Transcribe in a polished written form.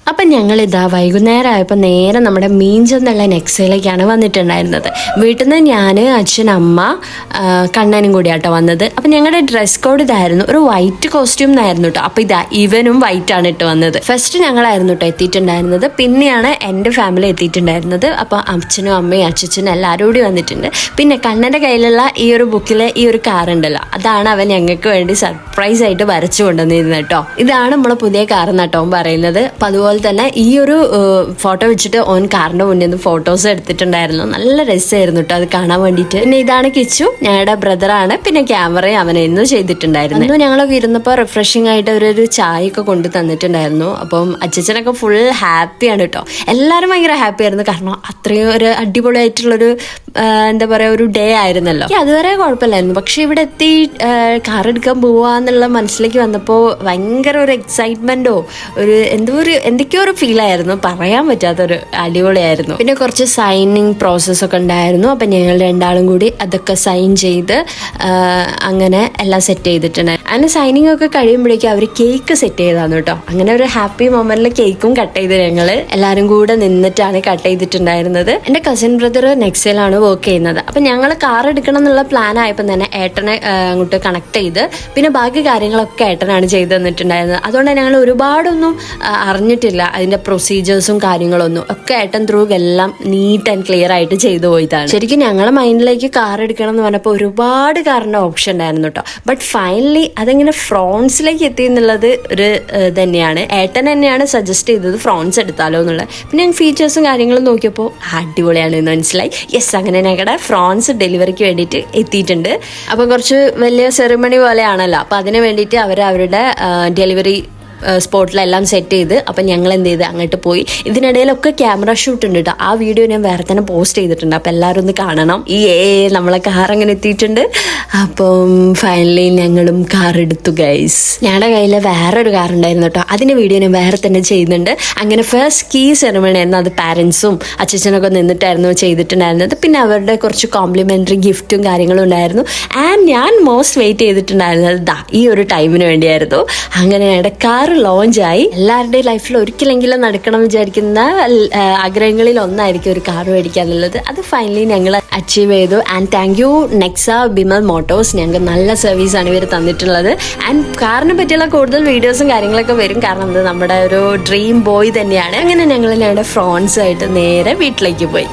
അപ്പം ഞങ്ങളിതാ വൈകുന്നേരം ആയപ്പോൾ നേരെ നമ്മുടെ മീഞ്ചെന്നുള്ള നെക്സയിലേക്കാണ് വന്നിട്ടുണ്ടായിരുന്നത്. വീട്ടിൽ നിന്ന് ഞാൻ, അച്ഛൻ, അമ്മ, കണ്ണനും കൂടിയാട്ടോ വന്നത്. അപ്പം ഞങ്ങളുടെ ഡ്രസ് കോഡ് ഇതായിരുന്നു, ഒരു വൈറ്റ് കോസ്റ്റ്യൂം എന്നായിരുന്നു കേട്ടോ. അപ്പം ഇതാ ഇവനും വൈറ്റ് ആണ് ഇട്ട് വന്നത്. ഫസ്റ്റ് ഞങ്ങളായിരുന്നു കേട്ടോ എത്തിയിട്ടുണ്ടായിരുന്നത്, പിന്നെയാണ് എൻ്റെ ഫാമിലി എത്തിയിട്ടുണ്ടായിരുന്നത്. അപ്പോൾ അച്ഛനും അമ്മയും അച്ഛനും എല്ലാവരും കൂടി വന്നിട്ടുണ്ട്. പിന്നെ കണ്ണൻ്റെ കയ്യിലുള്ള ഈ ഒരു ബുക്കിലെ ഈ ഒരു കാർ ഉണ്ടല്ലോ, അതാണ് അവൻ ഞങ്ങൾക്ക് വേണ്ടി സർപ്രൈസ് ആയിട്ട് വരച്ചു കൊണ്ടുവന്നിരുന്നത് കേട്ടോ. ഇതാണ് നമ്മളെ പുതിയ കാർ എന്നാട്ടോ പറയുന്നത്. അപ്പം അതുപോലെ തന്നെ ഈ ഒരു ഫോട്ടോ വെച്ചിട്ട് ഓൻ കാറിന്റെ മുന്നിൽ നിന്ന് ഫോട്ടോസ് എടുത്തിട്ടുണ്ടായിരുന്നു. നല്ല രസമായിരുന്നു കേട്ടോ അത് കാണാൻ വേണ്ടിയിട്ട്. പിന്നെ ഇതാണ് കിച്ചു, ഞങ്ങളുടെ ബ്രദറാണ്. പിന്നെ ക്യാമറയും അവനായിരുന്നു ചെയ്തിട്ടുണ്ടായിരുന്നു. അന്ന് ഞങ്ങളൊക്കെ ഇരുന്നപ്പോൾ റിഫ്രഷിംഗ് ആയിട്ട് ഒരു ചായ ഒക്കെ കൊണ്ടു തന്നിട്ടുണ്ടായിരുന്നു. അപ്പം അച്ഛനൊക്കെ ഫുൾ ഹാപ്പിയാണ് കേട്ടോ. എല്ലാവരും ഭയങ്കര ഹാപ്പി ആയിരുന്നു, കാരണം അത്രയും ഒരു അടിപൊളിയായിട്ടുള്ളൊരു എന്താ പറയുക ഒരു ഡേ ആയിരുന്നല്ലോ. അതുവരെ കുഴപ്പമില്ലായിരുന്നു. പക്ഷെ ഇവിടെ എത്തി കാർ എടുക്കാൻ പോവാന്നുള്ള മനസ്സിലേക്ക് വന്നപ്പോൾ ഭയങ്കര ഒരു എക്സൈറ്റ്മെന്റോ ഒരു എന്തൊക്കെയോ ഒരു ഫീലായിരുന്നു, പറയാൻ പറ്റാത്തൊരു അടിപൊളിയായിരുന്നു. പിന്നെ കുറച്ച് സൈനിങ് പ്രോസസ് ഒക്കെ ഉണ്ടായിരുന്നു. അപ്പം ഞങ്ങൾ രണ്ടാളും കൂടി അതൊക്കെ സൈൻ ചെയ്ത് അങ്ങനെ എല്ലാം സെറ്റ് ചെയ്തിട്ടുണ്ടായിരുന്നു. അങ്ങനെ സൈനിങ് ഒക്കെ കഴിയുമ്പോഴേക്കും അവർ കേക്ക് സെറ്റ് ചെയ്താന്നു കേട്ടോ. അങ്ങനെ ഒരു ഹാപ്പി മൊമെന്റിൽ കേക്കും കട്ട് ചെയ്ത് ഞങ്ങൾ എല്ലാവരും കൂടെ നിന്നിട്ടാണ് കട്ട് ചെയ്തിട്ടുണ്ടായിരുന്നത്. എൻ്റെ കസിൻ ബ്രദർ നെക്സയിലാണ് വർക്ക് ചെയ്യുന്നത്. അപ്പം ഞങ്ങൾ കാർ എടുക്കണം എന്നുള്ള പ്ലാൻ ആയപ്പോൾ തന്നെ ഏട്ടനെ അങ്ങോട്ട് കണക്ട് ചെയ്ത് പിന്നെ ബാക്കി കാര്യങ്ങളൊക്കെ ഏട്ടനാണ് ചെയ്ത് തന്നിട്ടുണ്ടായിരുന്നത്. അതുകൊണ്ട് ഞങ്ങൾ ഒരുപാടൊന്നും അറിഞ്ഞിട്ടില്ല അതിന്റെ പ്രൊസീജിയേഴ്സും കാര്യങ്ങളൊന്നും. ഒക്കെ ഏട്ടൻ ത്രൂ എല്ലാം നീറ്റ് ആൻഡ് ക്ലിയർ ആയിട്ട് ചെയ്തു പോയതാണ്. ശരിക്കും ഞങ്ങളെ മൈൻഡിലേക്ക് കാർ എടുക്കണം എന്ന് പറഞ്ഞപ്പോൾ ഒരുപാട് കാറിന്റെ ഓപ്ഷൻ ഉണ്ടായിരുന്നു കേട്ടോ. ബട്ട് ഫൈനലി അതെങ്ങനെ ഫ്രോൺസിലേക്ക് എത്തി എന്നുള്ളത് ഒരു തന്നെയാണ്. ഏട്ടൻ തന്നെയാണ് സജസ്റ്റ് ചെയ്തത് ഫ്രോൺസ് എടുത്താലോ എന്നുള്ളത്. പിന്നെ ഞാൻ ഫീച്ചേഴ്സും കാര്യങ്ങളും നോക്കിയപ്പോൾ അടിപൊളിയാണ് എന്ന് മനസ്സിലായി. യെസ്, അങ്ങനെ ഞങ്ങളുടെ ഫ്രോൺസ് ഡെലിവറിക്ക് വേണ്ടിയിട്ട് എത്തിയിട്ടുണ്ട്. അപ്പോൾ കുറച്ച് വലിയ സെറിമണി പോലെയാണല്ലോ. അപ്പോൾ അതിന് വേണ്ടിയിട്ട് അവരുടെ ഡെലിവറി സ്പോട്ടിലെല്ലാം സെറ്റ് ചെയ്ത് അപ്പം ഞങ്ങൾ എന്ത് ചെയ്ത് അങ്ങോട്ട് പോയി. ഇതിനിടയിലൊക്കെ ക്യാമറ ഷൂട്ട് ഉണ്ട് കേട്ടോ. ആ വീഡിയോ ഞാൻ വേറെ തന്നെ പോസ്റ്റ് ചെയ്തിട്ടുണ്ട്. അപ്പം എല്ലാവരും ഒന്ന് കാണണം. നമ്മളെ കാർ അങ്ങനെ എത്തിയിട്ടുണ്ട്. അപ്പം ഫൈനലി ഞങ്ങളും കാർ എടുത്തു ഗൈസ്. ഞങ്ങളുടെ കയ്യിൽ വേറൊരു കാർ ഉണ്ടായിരുന്നു കേട്ടോ. അതിൻ്റെ വീഡിയോ ഞാൻ വേറെ തന്നെ ചെയ്യുന്നുണ്ട്. അങ്ങനെ ഫസ്റ്റ് കീ സെറിമണി ആയിരുന്നു. അത് പാരൻസും അച്ഛനൊക്കെ നിന്നിട്ടായിരുന്നു ചെയ്തിട്ടുണ്ടായിരുന്നത്. പിന്നെ അവരുടെ കുറച്ച് കോംപ്ലിമെൻ്ററി ഗിഫ്റ്റും കാര്യങ്ങളും ഉണ്ടായിരുന്നു. ആൻഡ് ഞാൻ മോസ്റ്റ് വെയിറ്റ് ചെയ്തിട്ടുണ്ടായിരുന്നത് ഈ ഒരു ടൈമിന് വേണ്ടിയായിരുന്നു. അങ്ങനെ ഞങ്ങളുടെ കാർ ലോഞ്ചായി. എല്ലാവരുടെയും ലൈഫിൽ ഒരിക്കലെങ്കിലും നടക്കണം വിചാരിക്കുന്ന ആഗ്രഹങ്ങളിൽ ഒന്നായിരിക്കും ഒരു കാർ മേടിക്കുക എന്നുള്ളത്. അത് ഫൈനലി ഞങ്ങൾ അച്ചീവ് ചെയ്തു. And thank you Nexa Bimal Motors. ഞങ്ങൾക്ക് നല്ല സർവീസാണ് ഇവർ തന്നിട്ടുള്ളത്. ആൻഡ് കാറിനെ പറ്റിയുള്ള കൂടുതൽ വീഡിയോസും കാര്യങ്ങളൊക്കെ വരും, കാരണം അത് നമ്മുടെ ഒരു ഡ്രീം ബോയ് തന്നെയാണ്. അങ്ങനെ ഞങ്ങളുടെ ഫ്രോൺസ് ആയിട്ട് നേരെ വീട്ടിലേക്ക് പോയി.